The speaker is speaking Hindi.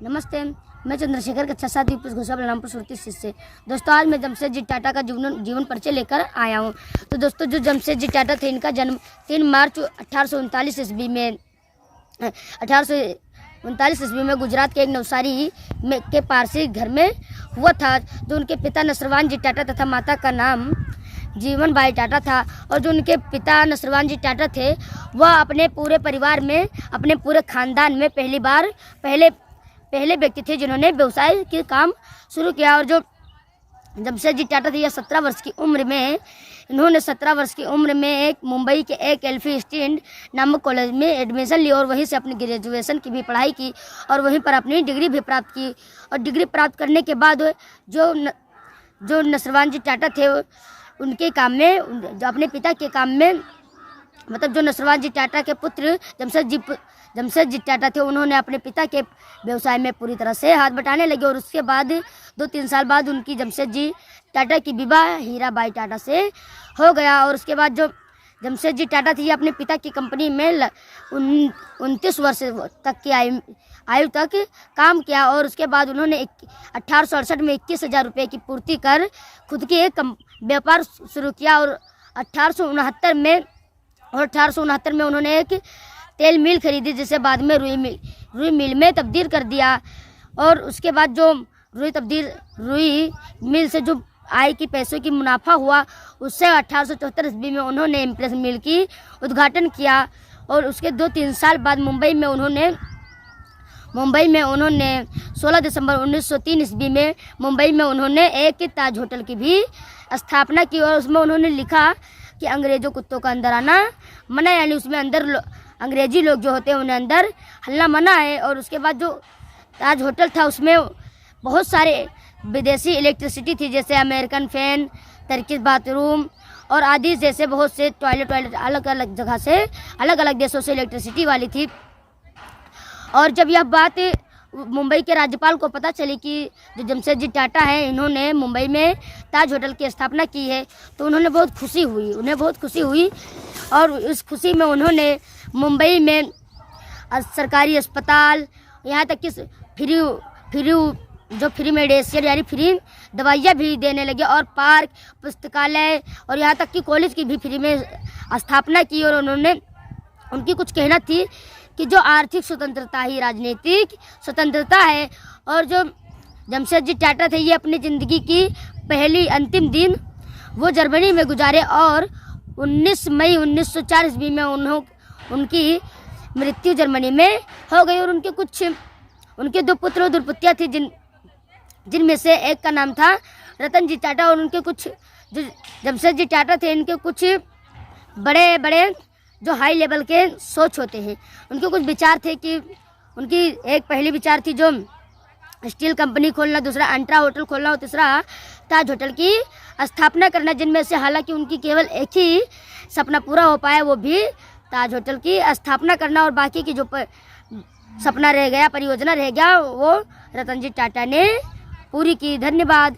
नमस्ते, मैं चंद्रशेखर कक्षा 7 यूपी घोषा बलरामपुर सुरती से। दोस्तों, आज मैं जमशेदजी टाटा का जीवन परिचय लेकर आया हूँ। तो दोस्तों, जो जमशेदजी टाटा थे, इनका जन्म 3 मार्च 1839 ईस्वी में गुजरात के एक नवसारी के पारसी घर में हुआ था। जो उनके पिता नसरवान जी टाटा तथा माता का नाम जीवन बाई टाटा था। और जो उनके पिता नसरवान जी टाटा थे, वह अपने पूरे परिवार में, अपने पूरे खानदान में पहले व्यक्ति थे जिन्होंने व्यवसाय के काम शुरू किया। और जो जमशेदजी टाटा थे, यह 17 वर्ष की उम्र में एक मुंबई के एक एल्फिंस्टीन नामक कॉलेज में एडमिशन ली और वहीं से अपनी ग्रेजुएशन की भी पढ़ाई की और वहीं पर अपनी डिग्री भी प्राप्त की। और डिग्री प्राप्त करने के बाद जो नसरवान जी टाटा थे, उनके काम में, जो अपने पिता के काम में, मतलब जो नसरवान जी टाटा के पुत्र जमशेदजी टाटा थे, उन्होंने अपने पिता के व्यवसाय में पूरी तरह से हाथ बटाने लगे। और उसके बाद 2-3 साल बाद उनकी जमशेदजी टाटा की विवाह हीराबाई टाटा से हो गया। और उसके बाद जो जमशेदजी टाटा थी, ये अपने पिता की कंपनी में 29 वर्ष तक की आयु तक काम किया। और उसके बाद उन्होंने 1868 में 21,000 रुपये की पूर्ति कर खुद की एक व्यापार शुरू किया। और 1869 में उन्होंने एक तेल मिल खरीदी, जिसे बाद में रुई मिल में तब्दील कर दिया। और उसके बाद जो रुई मिल से जो आय की पैसों की मुनाफा हुआ, उससे 1874 ईस्वी में उन्होंने इम्प्रेस मिल की उद्घाटन किया। और उसके 2-3 साल बाद मुंबई में उन्होंने 16 दिसंबर 1903 ईस्वी में मुंबई में उन्होंने एक ताज होटल की भी स्थापना की। और उसमें उन्होंने लिखा कि अंग्रेजों कुत्तों का अंदर आना मना, यानी उसमें अंदर अंग्रेजी लोग जो होते हैं उन्हें अंदर हल्ला मना है। और उसके बाद जो ताज होटल था, उसमें बहुत सारे विदेशी इलेक्ट्रिसिटी थी, जैसे अमेरिकन फैन, टर्किश बाथरूम और आदि जैसे बहुत से टॉयलेट अलग अलग जगह से, अलग अलग देशों से इलेक्ट्रिसिटी वाली थी। और जब यह बात मुंबई के राज्यपाल को पता चली कि जो जमशेदजी टाटा है, इन्होंने मुंबई में ताज होटल की स्थापना की है, तो उन्हें बहुत खुशी हुई। और इस खुशी में उन्होंने मुंबई में सरकारी अस्पताल, यहाँ तक कि फ्री मेडिसिन यानी फ्री दवाइयाँ भी देने लगे, और पार्क, पुस्तकालय और यहाँ तक कि कॉलेज की भी फ्री में स्थापना की। और उनकी कुछ कहना थी कि जो आर्थिक स्वतंत्रता ही राजनीतिक स्वतंत्रता है। और जो जमशेदजी टाटा थे, ये अपनी ज़िंदगी की पहली अंतिम दिन वो जर्मनी में गुजारे। और 19 मई 1904 ईस्वी में उनकी मृत्यु जर्मनी में हो गई। और उनके 2 पुत्र और 2 पुत्रियाँ थी, जिनमें से एक का नाम था रतनजी टाटा। और उनके कुछ जो जमशेदजी टाटा थे, इनके कुछ बड़े बड़े जो हाई लेवल के सोच होते हैं, उनके कुछ विचार थे कि उनकी एक पहली विचार थी जो स्टील कंपनी खोलना, दूसरा अंट्रा होटल खोलना और तीसरा ताज होटल की स्थापना करना, जिनमें से हालांकि उनकी केवल एक ही सपना पूरा हो पाया, वो भी ताज होटल की स्थापना करना। और बाकी की जो सपना रह गया, परियोजना रह गया, वो रतनजी टाटा ने पूरी की। धन्यवाद।